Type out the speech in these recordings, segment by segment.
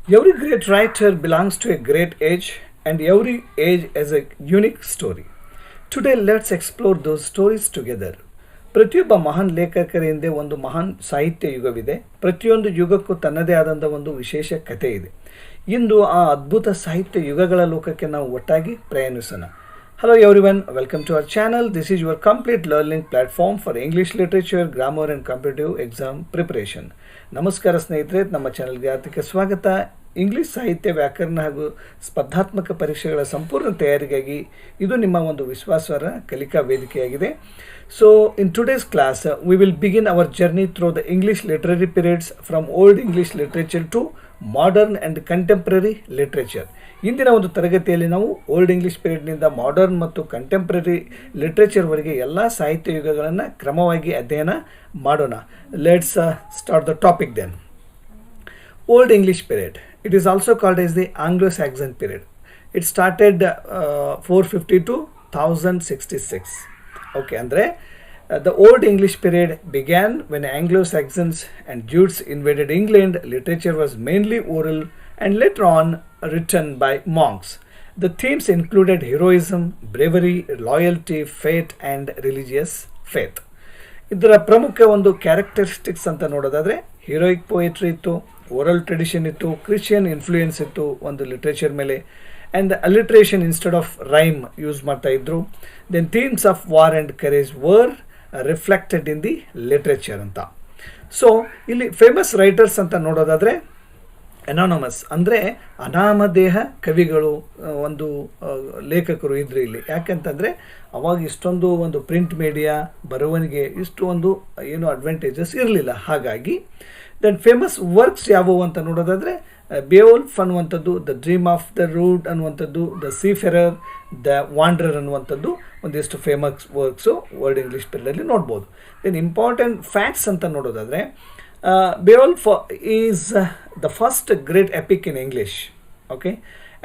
Every great writer belongs to a great age, and every age has a unique story. Today, let's explore those stories together. ಪ್ರತಿಯೊಬ್ಬ ಮಹಾನ್ ಲೇಖಕರ ಹಿಂದೆ ಒಂದು ಮಹಾನ್ ಸಾಹಿತ್ಯ ಯುಗವಿದೆ. ಪ್ರತಿಯೊಂದು ಯುಗಕ್ಕೂ ತನ್ನದೇ ಆದಂಥ ಒಂದು ವಿಶೇಷ ಕಥೆ ಇದೆ. ಇಂದು ಆ ಅದ್ಭುತ ಸಾಹಿತ್ಯ ಯುಗಗಳ ಲೋಕಕ್ಕೆ ನಾವು ಒಟ್ಟಾಗಿ ಪ್ರಯಾಣಿಸೋಣ. Hello everyone, welcome to our channel. This is your complete learning platform for English literature, grammar and competitive exam preparation. ನಮಸ್ಕಾರ ಸ್ನೇಹಿತರೆ, ನಮ್ಮ ಚಾನಲ್ಗೆ ಹಾರ್ದಿಕ ಸ್ವಾಗತ. ಇಂಗ್ಲಿಷ್ ಸಾಹಿತ್ಯ ವ್ಯಾಕರಣ ಹಾಗೂ ಸ್ಪರ್ಧಾತ್ಮಕ ಪರೀಕ್ಷೆಗಳ ಸಂಪೂರ್ಣ ತಯಾರಿಗಾಗಿ ಇದು ನಿಮ್ಮ ಒಂದು ವಿಶ್ವಾಸಾರ್ಹ ಕಲಿಕಾ ವೇದಿಕೆಯಾಗಿದೆ. So in today's class, we will begin our journey through the English literary periods from Old English literature to modern and contemporary literature. ಇಂದಿನ ಒಂದು ತರಗತಿಯಲ್ಲಿ ನಾವು ಓಲ್ಡ್ ಇಂಗ್ಲಿಷ್ ಪೀರಿಯಡ್ನಿಂದ ಮಾಡರ್ನ್ ಮತ್ತು ಕಂಟೆಂಪ್ರರಿ ಲಿಟ್ರೇಚರ್ವರೆಗೆ ಎಲ್ಲ ಸಾಹಿತ್ಯ ಯುಗಗಳನ್ನು ಕ್ರಮವಾಗಿ ಅಧ್ಯಯನ ಮಾಡೋಣ. Let's start the topic then. Old English period, it is also called as the Anglo Saxon period. It started 450 to 1066. Okay, ಅಂದರೆ the Old English period began when Anglo-Saxons and Jutes invaded England. Literature was mainly oral and later on written by monks. The themes included heroism, bravery, loyalty, fate and religious faith. ಇದರ ಪ್ರಮುಖ ಒಂದು characteristics ಅಂತ ನೋಡೋದಾದರೆ heroic poetry ಇತ್ತು, oral tradition ಇತ್ತು, Christian influence ಇತ್ತು ಒಂದು literature ಮೇಲೆ, and alliteration instead of rhyme use ಮಾಡ್ತಾ ಇದ್ರು. Then themes of war and courage were reflected in the literature ಅಂತ. ಸೊ ಇಲ್ಲಿ ಫೇಮಸ್ ರೈಟರ್ಸ್ ಅಂತ ನೋಡೋದಾದರೆ ಅನಾನಮಸ್ ಅಂದರೆ ಅನಾಮದೇಹ ಕವಿಗಳು ಒಂದು ಲೇಖಕರು ಇದ್ರು ಇಲ್ಲಿ. ಯಾಕೆಂತಂದರೆ ಅವಾಗ ಇಷ್ಟೊಂದು ಒಂದು ಪ್ರಿಂಟ್ ಮೀಡಿಯಾ ಬರವಣಿಗೆ ಇಷ್ಟು ಒಂದು ಏನು ಅಡ್ವಾಂಟೇಜಸ್ ಇರಲಿಲ್ಲ. ಹಾಗಾಗಿ ದೆನ್ ಫೇಮಸ್ ವರ್ಕ್ಸ್ ಯಾವುವು ಅಂತ ನೋಡೋದಾದರೆ ಬೇವಲ್ಫ್ ಅನ್ನುವಂಥದ್ದು, the dream of the rood ಅನ್ನುವಂಥದ್ದು, ದ ಸೀಫೆರರ್, ದ ವಾಂಡ್ರರ್ ಅನ್ನುವಂಥದ್ದು ಒಂದಿಷ್ಟು ಫೇಮಸ್ ವರ್ಕ್ಸು ವರ್ಲ್ಡ್ ಇಂಗ್ಲೀಷ್ ಪೀರಿಯಡಲ್ಲಿ ನೋಡ್ಬೋದು. ದೆನ್ ಇಂಪಾರ್ಟೆಂಟ್ ಫ್ಯಾಕ್ಟ್ಸ್ ಅಂತ ನೋಡೋದಾದರೆ Beowulf is the first great epic in English, okay,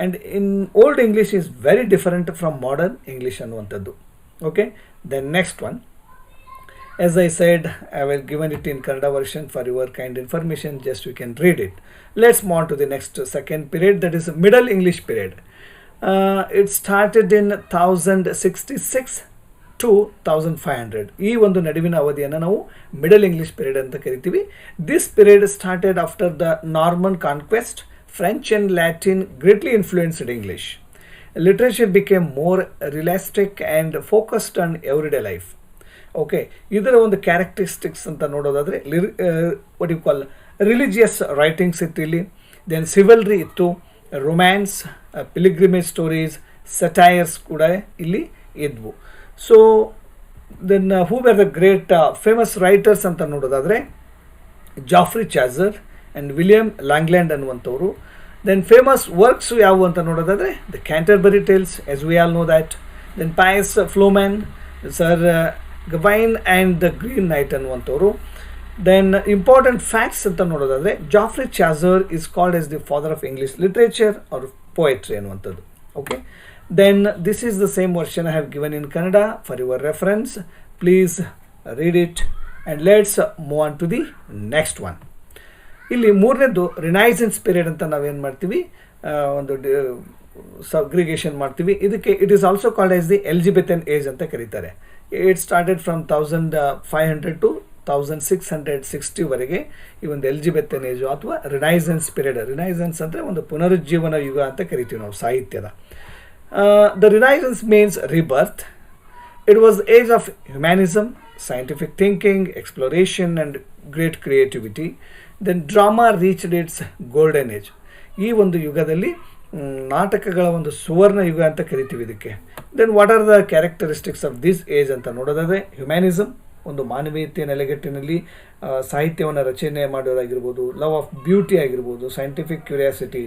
and in Old English is very different from modern English ಅನ್ನುವಂಥದ್ದು. Okay, then next one, as I said, I will given it in Kannada version for your kind information, just you can read it. Let's move on to the next second period, that is Middle English period. It started in 1066 to 1500. ಈ ಒಂದು ನಡುವಿನ ಅವಧಿಯನ್ನು ನಾವು middle English period ಅಂತ ಕರಿತೀವಿ. This period started after the Norman conquest. French and Latin greatly influenced English. Literature became more realistic and focused on everyday life. Okay, ಇದರ ಒಂದು characteristics ಅಂತ ನೋಡೋದಾದರೆ what you call religious writings ಇತ್ತು ಇಲ್ಲಿ. Then ಸಿವಲ್ರಿ ಇತ್ತು, romance, pilgrimage stories, ಸಟೈರ್ಸ್ ಕೂಡ ಇಲ್ಲಿ ಇದ್ವು. So then who were the great famous writers ಅಂತ ನೋಡೋದಾದರೆ Geoffrey Chaucer and William Langland ಅನ್ನುವಂಥವ್ರು. ದೆನ್ ಫೇಮಸ್ ವರ್ಕ್ಸು ಯಾವುವು ಅಂತ ನೋಡೋದಾದರೆ the Canterbury tales, as we all know that. Then Piers Plowman, sir Gawain and the green knight ಅನ್ನುವಂಥವ್ರು. Then important facts ಅಂತ ನೋಡೋದಾದರೆ Geoffrey Chaucer is called as the father of English literature or poetry ಅನ್ನುವಂಥದ್ದು. Okay, then this is the same version I have given in Kannada for your reference. Please read it and let's move on to the next one. ಇಲ್ಲಿ ಮೂರನೇದು renaissance period ಅಂತ ನಾವೇನು ಮಾಡ್ತೀವಿ, ಒಂದು segregation ಮಾಡ್ತೀವಿ. ಇದಕ್ಕೆ it is also called as the Elizabethan age ಅಂತ ಕರೀತಾರೆ. ಇಟ್ ಸ್ಟಾರ್ಟೆಡ್ ಫ್ರಮ್ 1500 to 1660 ವರೆಗೆ ಈ ಒಂದು ಎಲಿಜಬೆಥನ್ ಏಜು ಅಥವಾ ರಿನೈಸೆನ್ಸ್ ಪೀರಿಯಡ್. ರಿನೈಸೆನ್ಸ್ ಅಂದರೆ ಒಂದು ಪುನರುಜ್ಜೀವನ ಯುಗ ಅಂತ ಕರಿತೀವಿ ನಾವು ಸಾಹಿತ್ಯದ. The Renaissance means rebirth. It was the age of humanism, scientific thinking, exploration and great creativity. Then drama reached its golden age. ಈ ಒಂದು ಯುಗದಲ್ಲಿ ನಾಟಕಗಳ ಒಂದು ಸುವರ್ಣ ಯುಗ ಅಂತ ಕರಿತೀವಿ ಇದಕ್ಕೆ. Then what are the characteristics of this age ಅಂತ ನೋಡೋದಾದರೆ ಹ್ಯುಮ್ಯಾನಿಸಮ್, ಒಂದು ಮಾನವೀಯತೆಯ ನೆಲೆಗಟ್ಟಿನಲ್ಲಿ ಸಾಹಿತ್ಯವನ್ನು ರಚನೆ ಮಾಡೋದಾಗಿರ್ಬೋದು, ಲವ್ ಆಫ್ ಬ್ಯೂಟಿ ಆಗಿರ್ಬೋದು, ಸೈಂಟಿಫಿಕ್ ಕ್ಯೂರಿಯಾಸಿಟಿ,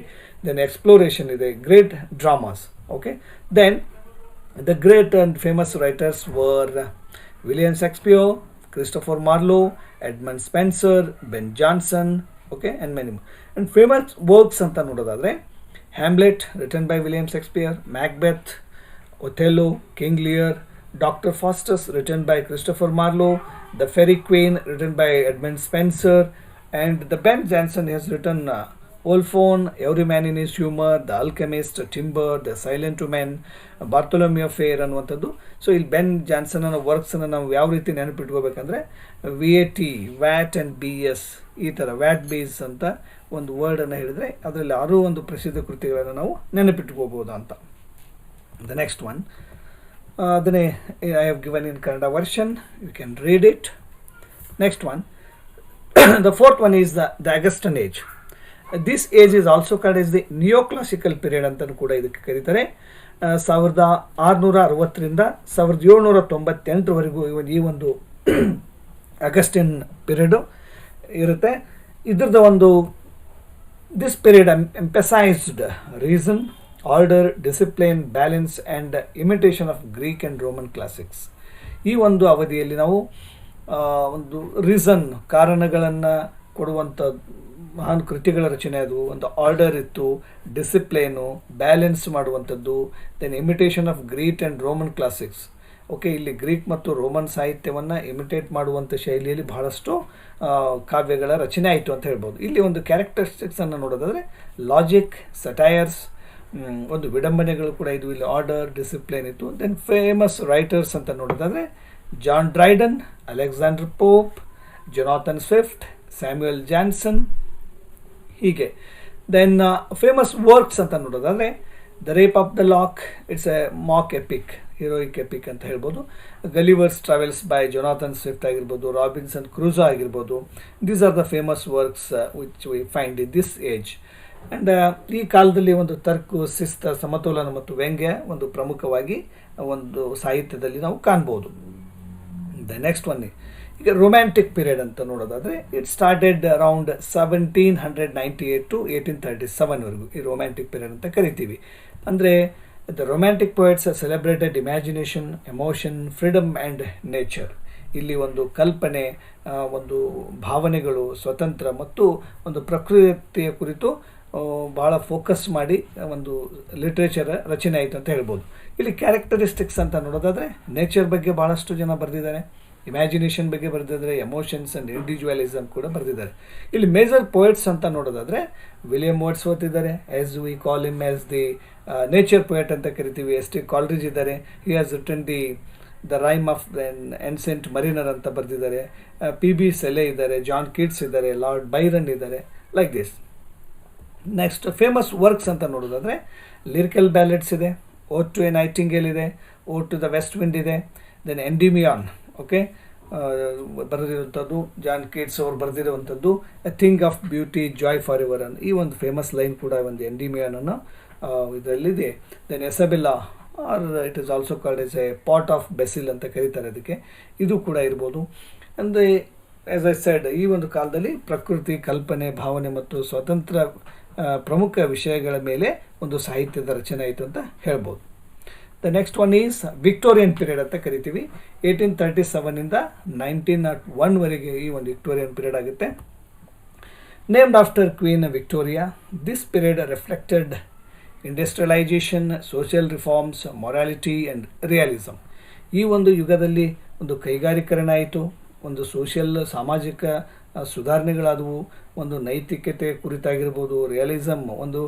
ದೆನ್ ಎಕ್ಸ್ಪ್ಲೋರೇಷನ್ ಇದೆ, great dramas. Okay, then the great and famous writers were William Shakespeare, Christopher Marlowe, Edmund Spenser, Ben Jonson, okay, and many more. And famous works anta nododadre Hamlet written by William Shakespeare, Macbeth, Othello, King Lear, Dr. Faustus written by Christopher Marlowe, The Fairy Queen written by Edmund Spenser, and the Ben Jonson has written Wolfone, Every Man in His Humor, The Alchemist, Timber, The Silent Woman, Bartholomew fair ಅನ್ನುವಂಥದ್ದು. So ಇಲ್ಲಿ Ben ಜಾನ್ಸನ್ನ ವರ್ಕ್ಸನ್ನು ನಾವು ಯಾವ ರೀತಿ ನೆನಪಿಟ್ಕೋಬೇಕಂದ್ರೆ VAT, VAT and BS, ಈ ಥರ ವ್ಯಾಟ್ ಬೇಸ್ ಅಂತ ಒಂದು ವರ್ಡನ್ನು ಹೇಳಿದರೆ ಅದರಲ್ಲಿ 6 ಒಂದು ಪ್ರಸಿದ್ಧ ಕೃತಿಗಳನ್ನು ನಾವು ನೆನಪಿಟ್ಕೋಬೋದು ಅಂತ. ದ ನೆಕ್ಸ್ಟ್ ಒನ್, ಅದನ್ನೇ I have given in Kannada version, you can read it. Next one, the fourth one is the Augustan age. This age is also called is the neoclassical period ಅಂತಲೂ ಕೂಡ ಇದಕ್ಕೆ ಕರೀತಾರೆ. 1660ರಿಂದ 1798ವರೆಗೂ ಈ ಒಂದು ಅಗಸ್ಟಿನ್ ಪೀರಿಯಡು ಇರುತ್ತೆ. ಇದ್ರದ್ದು ಒಂದು this period ಎಂಪಸೈಸ್ಡ್ reason, order, discipline, balance and imitation of Greek and Roman classics. ಈ ಒಂದು ಅವಧಿಯಲ್ಲಿ ನಾವು ಒಂದು ರೀಸನ್, ಕಾರಣಗಳನ್ನು ಕೊಡುವಂಥ ಮಹಾನ್ ಕೃತಿಗಳ ರಚನೆ, ಅದು ಒಂದು ಆರ್ಡರ್ ಇತ್ತು, ಡಿಸಿಪ್ಲೇನು, ಬ್ಯಾಲೆನ್ಸ್ ಮಾಡುವಂಥದ್ದು, then imitation of Greek and Roman classics. Okay, ಇಲ್ಲಿ ಗ್ರೀಕ್ ಮತ್ತು ರೋಮನ್ ಸಾಹಿತ್ಯವನ್ನು ಇಮಿಟೇಟ್ ಮಾಡುವಂಥ ಶೈಲಿಯಲ್ಲಿ ಬಹಳಷ್ಟು ಕಾವ್ಯಗಳ ರಚನೆ ಆಯಿತು ಅಂತ ಹೇಳ್ಬೋದು. ಇಲ್ಲಿ ಒಂದು ಕ್ಯಾರೆಕ್ಟರಿಸ್ಟಿಕ್ಸನ್ನು ನೋಡೋದಾದರೆ ಲಾಜಿಕ್, ಸಟೈರ್ಸ್, ಒಂದು ವಿಡಂಬನೆಗಳು ಕೂಡ ಇದು. ಇಲ್ಲಿ ಆರ್ಡರ್, ಡಿಸಿಪ್ಲಿನ್ ಇತ್ತು. ದೆನ್ ಫೇಮಸ್ ರೈಟರ್ಸ್ ಅಂತ ನೋಡೋದಾದರೆ John Dryden, Alexander Pope, Jonathan Swift, Samuel Johnson, ಹೀಗೆ. ದೆನ್ ಫೇಮಸ್ ವರ್ಕ್ಸ್ ಅಂತ ನೋಡೋದಾದರೆ the rape of the lock, it's a mock epic, heroic epic ಅಂತ ಹೇಳ್ಬೋದು. Gulliver's travels by Jonathan Swift ಆಗಿರ್ಬೋದು, Robinson Crusoe ಆಗಿರ್ಬೋದು. These are the famous works which we find in this age. And ಈ ಕಾಲದಲ್ಲಿ ಒಂದು ತರ್ಕು, ಶಿಸ್ತ, ಸಮತೋಲನ ಮತ್ತು ವ್ಯಂಗ್ಯ ಒಂದು ಪ್ರಮುಖವಾಗಿ ಒಂದು ಸಾಹಿತ್ಯದಲ್ಲಿ ನಾವು ಕಾಣ್ಬೋದು. ದ ನೆಕ್ಸ್ಟ್ ಒನ್, ಈಗ ರೊಮ್ಯಾಂಟಿಕ್ ಪೀರಿಯಡ್ ಅಂತ ನೋಡೋದಾದರೆ ಇಟ್ ಸ್ಟಾರ್ಟೆಡ್ ಅರೌಂಡ್ 1798 to 1837ವರೆಗೂ ಈ ರೊಮ್ಯಾಂಟಿಕ್ ಪೀರಿಯಡ್ ಅಂತ ಕರಿತೀವಿ. ಅಂದರೆ the romantic poets celebrated imagination, emotion, freedom and nature. ಇಲ್ಲಿ ಒಂದು ಕಲ್ಪನೆ, ಒಂದು ಭಾವನೆಗಳು, ಸ್ವತಂತ್ರ ಮತ್ತು ಒಂದು ಪ್ರಕೃತಿಯ ಕುರಿತು ಭಾಳ ಫೋಕಸ್ ಮಾಡಿ ಒಂದು ಲಿಟ್ರೇಚರ್ ರಚನೆ ಆಯಿತು ಅಂತ ಹೇಳ್ಬೋದು. ಇಲ್ಲಿ ಕ್ಯಾರೆಕ್ಟರಿಸ್ಟಿಕ್ಸ್ ಅಂತ ನೋಡೋದಾದರೆ ನೇಚರ್ ಬಗ್ಗೆ ಭಾಳಷ್ಟು ಜನ ಬರೆದಿದ್ದಾರೆ, ಇಮ್ಯಾಜಿನೇಷನ್ ಬಗ್ಗೆ ಬರೆದಿದ್ದಾರೆ, ಎಮೋಷನ್ಸ್ ಆ್ಯಂಡ್ ಇಂಡಿವಿಜುವಲಿಸಮ್ ಕೂಡ ಬರೆದಿದ್ದಾರೆ. ಇಲ್ಲಿ ಮೇಜರ್ ಪೋಯಟ್ಸ್ ಅಂತ ನೋಡೋದಾದರೆ ವಿಲಿಯಂ ವರ್ಡ್ಸ್ವರ್ತ್ ಇದ್ದಾರೆ, as we call him as the nature poet ಅಂತ ಕರಿತೀವಿ. ಎಸ್ ಟಿ ಕಾಲ್ರಿಜ್ ಇದ್ದಾರೆ, he has written the rime of ancient mariner ಅಂತ ಬರೆದಿದ್ದಾರೆ. PB ಸೆಲೆ ಇದ್ದಾರೆ, ಜಾನ್ ಕೀಟ್ಸ್ ಇದ್ದಾರೆ, ಲಾರ್ಡ್ ಬೈರನ್ ಇದ್ದಾರೆ, like this. Next famous works ಅಂತ ನೋಡೋದಾದರೆ ಲಿರಿಕಲ್ ಬ್ಯಾಲೆಟ್ಸ್ ಇದೆ, ಓಡ್ ಟು ಎ ನೈಟಿಂಗೇಲ್ ಇದೆ, ode to the west wind ಇದೆ. ದೆನ್ ಎಂಡಿಮಿಯಾನ್, ಓಕೆ, ಬರೆದಿರುವಂಥದ್ದು ಜಾನ್ ಕೀಟ್ಸ್ ಅವರು ಬರೆದಿರುವಂಥದ್ದು a thing of beauty, joy for ever ಅನ್, ಈ ಒಂದು ಫೇಮಸ್ ಲೈನ್ ಕೂಡ ಒಂದು ಎಂಡಿಮಿಯಾನನ್ನು ಇದರಲ್ಲಿದೆ. Then Isabella, or it is also called as a pot of basil ಅಂತ ಕರೀತಾರೆ ಅದಕ್ಕೆ, ಇದು ಕೂಡ ಇರ್ಬೋದು. ಅಂದರೆ ಆಸ್ ಐ ಸೆಡ್, ಈ ಒಂದು ಕಾಲದಲ್ಲಿ ಪ್ರಕೃತಿ, ಕಲ್ಪನೆ, ಭಾವನೆ ಮತ್ತು ಸ್ವತಂತ್ರ ಪ್ರಮುಖ ವಿಷಯಗಳ ಮೇಲೆ ಒಂದು ಸಾಹಿತ್ಯದ ರಚನೆ ಆಯಿತು ಅಂತ ಹೇಳ್ಬೋದು. The next one is Victorian period ಅಂತ ಕರಿತೀವಿ. 1837ಇಂದ 1901ವರೆಗೆ ಈ ಒಂದು ವಿಕ್ಟೋರಿಯನ್ ಪೀರಿಯಡ್ ಆಗುತ್ತೆ. Named after queen Victoria, this period reflected industrialization, social reforms, morality and realism. ಈ ಒಂದು ಯುಗದಲ್ಲಿ ಒಂದು ಕೈಗಾರಿಕರಣ ಆಯಿತು, ಒಂದು ಸೋಷಿಯಲ್, ಸಾಮಾಜಿಕ ಸುಧಾರಣೆಗಳಾದವು, ಒಂದು ನೈತಿಕತೆ ಕುರಿತಾಗಿರ್ಬೋದು, ರಿಯಲಿಸಮ್, ಒಂದು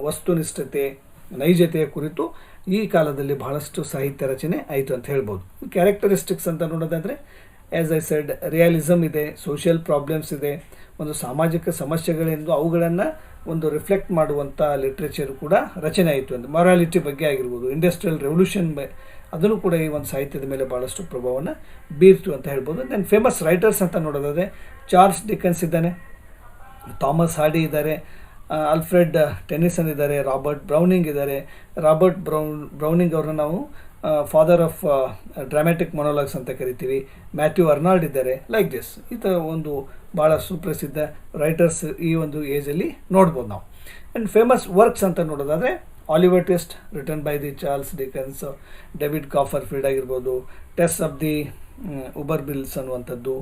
ವಸ್ತುನಿಷ್ಠತೆ, ನೈಜತೆಯ ಕುರಿತು ಈ ಕಾಲದಲ್ಲಿ ಬಹಳಷ್ಟು ಸಾಹಿತ್ಯ ರಚನೆ ಆಯಿತು ಅಂತ ಹೇಳ್ಬೋದು. ಕ್ಯಾರೆಕ್ಟರಿಸ್ಟಿಕ್ಸ್ ಅಂತ ನೋಡೋದಾದರೆ ಆ್ಯಸ್ ಐ ಸೆಡ್ ರಿಯಲಿಸಮ್ ಇದೆ, ಸೋಷಿಯಲ್ ಪ್ರಾಬ್ಲಮ್ಸ್ ಇದೆ, ಒಂದು ಸಾಮಾಜಿಕ ಸಮಸ್ಯೆಗಳೆಂದು ಅವುಗಳನ್ನು ಒಂದು ರಿಫ್ಲೆಕ್ಟ್ ಮಾಡುವಂಥ ಲಿಟ್ರೇಚರ್ ಕೂಡ ರಚನೆ ಆಯಿತು. ಅಂದರೆ ಮೊರಾಲಿಟಿ ಬಗ್ಗೆ ಆಗಿರ್ಬೋದು, ಇಂಡಸ್ಟ್ರಿಯಲ್ ರೆವಲ್ಯೂಷನ್ ಅದನ್ನು ಕೂಡ ಈ ಒಂದು ಸಾಹಿತ್ಯದ ಮೇಲೆ ಭಾಳಷ್ಟು ಪ್ರಭಾವವನ್ನು ಬೀರ್ತು ಅಂತ ಹೇಳ್ಬೋದು. ದೆನ್ ಫೇಮಸ್ ರೈಟರ್ಸ್ ಅಂತ ನೋಡೋದಾದರೆ ಚಾರ್ಲ್ಸ್ ಡಿಕನ್ಸ್ ಇದ್ದಾನೆ, ಥಾಮಸ್ ಹಾರ್ಡಿ ಇದ್ದಾರೆ, ಆಲ್ಫ್ರೆಡ್ ಟೆನಿಸನ್ ಇದ್ದಾರೆ, ರಾಬರ್ಟ್ ಬ್ರೌನಿಂಗ್ ಇದ್ದಾರೆ. ರಾಬರ್ಟ್ ಬ್ರೌನಿಂಗ್ ಅವ್ರನ್ನ ನಾವು ಫಾದರ್ ಆಫ್ ಡ್ರಾಮ್ಯಾಟಿಕ್ ಮೊನೋಲಾಗ್ಸ್ ಅಂತ ಕರಿತೀವಿ. ಮ್ಯಾಥ್ಯೂ ಅರ್ನಾಲ್ಡ್ ಇದ್ದಾರೆ, ಲೈಕ್ ದಿಸ್. ಈ ಥರ ಒಂದು ಭಾಳ ಸುಪ್ರಸಿದ್ಧ ರೈಟರ್ಸ್ ಈ ಒಂದು ಏಜಲ್ಲಿ ನೋಡ್ಬೋದು ನಾವು. ಆ್ಯಂಡ್ ಫೇಮಸ್ ವರ್ಕ್ಸ್ ಅಂತ ನೋಡೋದಾದರೆ Oliver twist return by the Charles Dickens, David Copperfield ಆಗಿರ್ಬೋದು, ಟೆಸ್ ಆಫ್ ದಿ ಉಬರ್ ಬಿಲ್ಸ್ ಅನ್ನುವಂಥದ್ದು,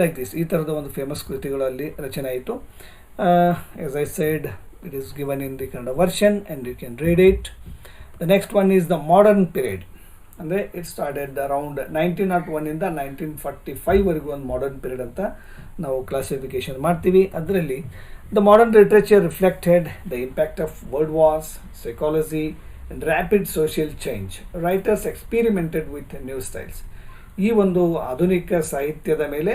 ಲೈಕ್ ದಿಸ್. ಈ ಥರದ ಒಂದು ಫೇಮಸ್ ಕೃತಿಗಳಲ್ಲಿ ರಚನೆ ಆಯಿತು. As I said, it is given in the Kannada version and you can read it. The next one is the modern period. ಅಂದರೆ it started around 1901ಇಂದ 1945ವರೆಗೂ ಒಂದು modern period ಅಂತ ನಾವು ಕ್ಲಾಸಿಫಿಕೇಷನ್ ಮಾಡ್ತೀವಿ. ಅದರಲ್ಲಿ The modern literature reflected the impact of world wars, psychology, and rapid social change. Writers experimented with new styles. ಈ ಒಂದು ಆಧುನಿಕ ಸಾಹಿತ್ಯದ ಮೇಲೆ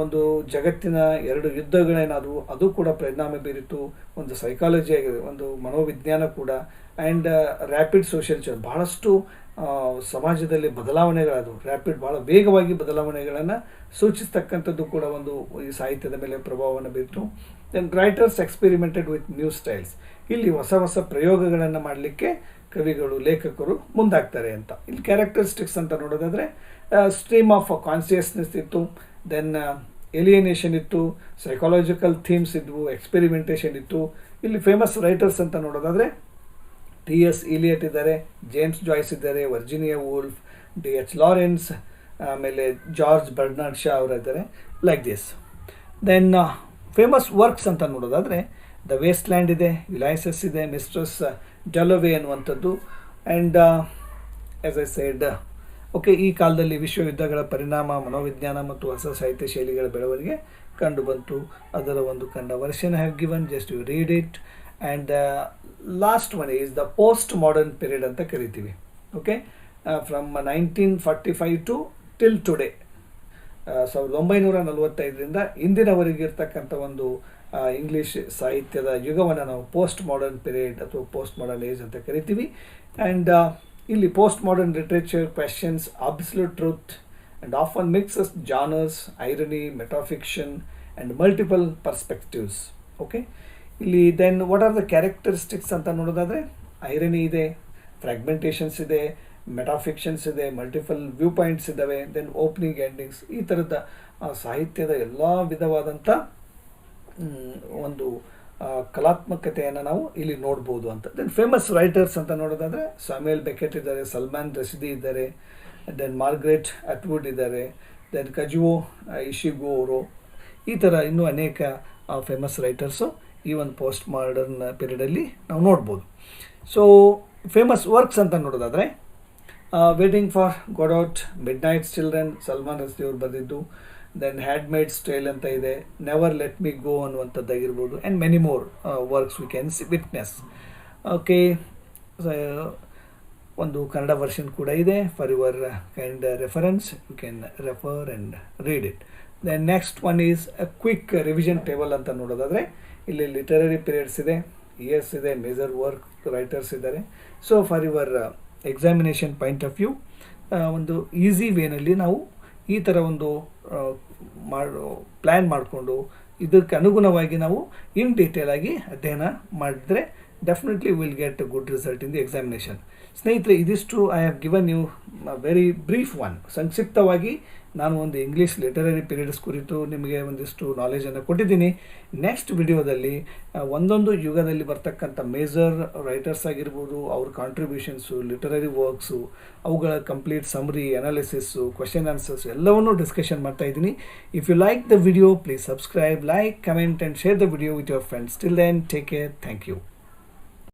ಒಂದು ಜಗತ್ತಿನ ಎರಡು ಯುದ್ಧಗಳೇನಾದವು ಅದು ಕೂಡ ಪರಿಣಾಮ ಬೀರಿತು. ಒಂದು ಸೈಕಾಲಜಿ ಆಗಿದೆ, ಒಂದು ಮನೋವಿಜ್ಞಾನ ಕೂಡ, ಆ್ಯಂಡ್ ರ್ಯಾಪಿಡ್ ಸೋಷಿಯಲ್ ಚೇಂಜ್, ಬಹಳಷ್ಟು ಸಮಾಜದಲ್ಲಿ ಬದಲಾವಣೆಗಳಾದವು. ರ್ಯಾಪಿಡ್, ಭಾಳ ವೇಗವಾಗಿ ಬದಲಾವಣೆಗಳನ್ನು ಸೂಚಿಸ್ತಕ್ಕಂಥದ್ದು ಕೂಡ ಒಂದು ಈ ಸಾಹಿತ್ಯದ ಮೇಲೆ ಪ್ರಭಾವವನ್ನು ಬೀರಿತು. Then writers experimented with new styles. ಇಲ್ಲಿ ಹೊಸ ಹೊಸ ಪ್ರಯೋಗಗಳನ್ನು ಮಾಡಲಿಕ್ಕೆ ಕವಿಗಳು, ಲೇಖಕರು ಮುಂದಾಗ್ತಾರೆ ಅಂತ. ಇಲ್ಲಿ ಕ್ಯಾರೆಕ್ಟರಿಸ್ಟಿಕ್ಸ್ ಅಂತ ನೋಡೋದಾದರೆ ಸ್ಟ್ರೀಮ್ ಆಫ್ ಕಾನ್ಸಿಯಸ್ನೆಸ್ ಇತ್ತು, ದೆನ್ ಎಲಿಯನೇಷನ್ ಇತ್ತು, ಸೈಕಾಲಜಿಕಲ್ ಥೀಮ್ಸ್ ಇದ್ವು, ಎಕ್ಸ್ಪೆರಿಮೆಂಟೇಷನ್ ಇತ್ತು. ಇಲ್ಲಿ ಫೇಮಸ್ ರೈಟರ್ಸ್ ಅಂತ ನೋಡೋದಾದರೆ ಟಿ.ಎಸ್. ಇಲಿಯಟ್ ಇದ್ದಾರೆ, ಜೇಮ್ಸ್ ಜಾಯ್ಸ್ ಇದ್ದಾರೆ, ವರ್ಜಿನಿಯಾ ವೂಲ್ಫ್, ಡಿ.ಎಚ್. ಲಾರೆನ್ಸ್, ಆಮೇಲೆ ಜಾರ್ಜ್ ಬರ್ನಾರ್ಡ್ ಶಾ ಅವರಿದ್ದಾರೆ, like this. Then famous works ಅಂತ ನೋಡೋದಾದರೆ ದ ವೇಸ್ಟ್ ಲ್ಯಾಂಡ್ ಇದೆ, ಯುಲೈಸಸ್ ಇದೆ, ಮಿಸ್ಟ್ರೆಸ್ ಡೆಲೋವೆ ಅನ್ನುವಂಥದ್ದು, and as I said, okay, ಈ ಕಾಲದಲ್ಲಿ ವಿಶ್ವಯುದ್ಧಗಳ ಪರಿಣಾಮ ಮನೋವಿಜ್ಞಾನ ಮತ್ತು ಹೊಸ ಸಾಹಿತ್ಯ ಶೈಲಿಗಳ ಬೆಳವಣಿಗೆ ಕಂಡು ಬಂತು. ಅದರ ಒಂದು Kannada version have given, just you read it. And last one is the post modern period ಅಂತ ಕರಿತೀವಿ. Okay, from 1945 to till today, 1945ರಿಂದ ಇಂದಿನವರೆಗೆ ಇರ್ತಕ್ಕಂಥ ಒಂದು ಇಂಗ್ಲೀಷ್ ಸಾಹಿತ್ಯದ ಯುಗವನ್ನು ನಾವು ಪೋಸ್ಟ್ ಮಾಡರ್ನ್ ಪೀರಿಯಡ್ ಅಥವಾ ಪೋಸ್ಟ್ ಮಾಡರ್ನ್ ಏಜ್ ಅಂತ ಕರಿತೀವಿ. ಆ್ಯಂಡ್ ಇಲ್ಲಿ post modern literature questions absolute truth and often mixes genres, irony, metafiction and multiple perspectives. Okay, ಇಲ್ಲಿ then what are the characteristics ಅಂತ ನೋಡೋದಾದರೆ ಐರನಿ ಇದೆ, ಫ್ರ್ಯಾಗ್ಮೆಂಟೇಷನ್ಸ್ ಇದೆ, ಮೆಟಾಫಿಕ್ಷನ್ಸ್ ಇದೆ, ಮಲ್ಟಿಪಲ್ ವ್ಯೂ ಪಾಯಿಂಟ್ಸ್ ಇದ್ದಾವೆ, ದೆನ್ ಓಪನಿಂಗ್ ಎಂಡಿಂಗ್ಸ್, ಈ ಥರದ ಸಾಹಿತ್ಯದ ಎಲ್ಲ ವಿಧವಾದಂಥ ಒಂದು ಕಲಾತ್ಮಕತೆಯನ್ನು ನಾವು ಇಲ್ಲಿ ನೋಡ್ಬೋದು ಅಂತ. ದೆನ್ ಫೇಮಸ್ ರೈಟರ್ಸ್ ಅಂತ ನೋಡೋದಾದರೆ ಸ್ಯಾಮ್ಯುಯಲ್ ಬೆಕೆಟ್ ಇದ್ದಾರೆ, ಸಲ್ಮಾನ್ ರಶೀದಿ ಇದ್ದಾರೆ, ದೆನ್ ಮಾರ್ಗ್ರೆಟ್ ಅಟ್ವುಡ್ ಇದ್ದಾರೆ, ದೆನ್ ಕಜುವೋ ಇಶಿಗುರೋ, ಈ ಥರ ಇನ್ನೂ ಅನೇಕ ಫೇಮಸ್ ರೈಟರ್ಸು ಈ ಒಂದು ಪೋಸ್ಟ್ ಮಾಡರ್ನ್ ಪೀರಿಯಡಲ್ಲಿ ನಾವು ನೋಡ್ಬೋದು. ಸೊ ಫೇಮಸ್ ವರ್ಕ್ಸ್ ಅಂತ ನೋಡೋದಾದರೆ waiting for Godot, midnight's children Salman Rushdie ಅವರು ಬರೆದಿದ್ದು, ದೆನ್ ಹ್ಯಾಂಡ್ ಮೇಡ್ಸ್ ಟೇಲ್ ಅಂತ ಇದೆ, ನೆವರ್ ಲೆಟ್ ಮಿ ಗೋ ಅನ್ನುವಂಥದ್ದಾಗಿರ್ಬೋದು, and many more works we can witness. Okay, ಒಂದು ಕನ್ನಡ ವರ್ಷನ್ ಕೂಡ ಇದೆ. For your kind reference you can refer and read it. Then next one is a quick revision table ಅಂತ ನೋಡೋದಾದರೆ ಇಲ್ಲಿ literary periods ಇದೆ, years ಇದೆ, major work writers ಇದ್ದಾರೆ. So for your examination point of view ಒಂದು easy ವೇನಲ್ಲಿ ನಾವು ಈ ಥರ ಒಂದು ಪ್ಲ್ಯಾನ್ ಮಾಡಿಕೊಂಡು ಇದಕ್ಕೆ ಅನುಗುಣವಾಗಿ ನಾವು ಇನ್ ಡೀಟೇಲ್ ಆಗಿ ಅಧ್ಯಯನ ಮಾಡಿದ್ರೆ definitely will get a good result in the examination. ಸ್ನೇಹಿತರೆ, ಇದಿಷ್ಟು I have given you very brief one. ಸಂಕ್ಷಿಪ್ತವಾಗಿ ನಾನು ಒಂದು ಇಂಗ್ಲೀಷ್ ಲಿಟರರಿ ಪೀರಿಯಡ್ಸ್ ಕುರಿತು ನಿಮಗೆ ಒಂದಿಷ್ಟು ನಾಲೆಜನ್ನು ಕೊಟ್ಟಿದ್ದೀನಿ. ನೆಕ್ಸ್ಟ್ ವಿಡಿಯೋದಲ್ಲಿ ಒಂದೊಂದು ಯುಗದಲ್ಲಿ ಬರ್ತಕ್ಕಂಥ ಮೇಜರ್ ರೈಟರ್ಸ್ ಆಗಿರ್ಬೋದು, ಅವ್ರ ಕಾಂಟ್ರಿಬ್ಯೂಷನ್ಸು, ಲಿಟರರಿ ವರ್ಕ್ಸು, ಅವುಗಳ complete summary, analysis, question answers ಎಲ್ಲವನ್ನೂ ಡಿಸ್ಕಷನ್ ಮಾಡ್ತಾ ಇದ್ದೀನಿ. If you like the video, please subscribe, like, comment and share the video with your friends. Till then, take care, thank you.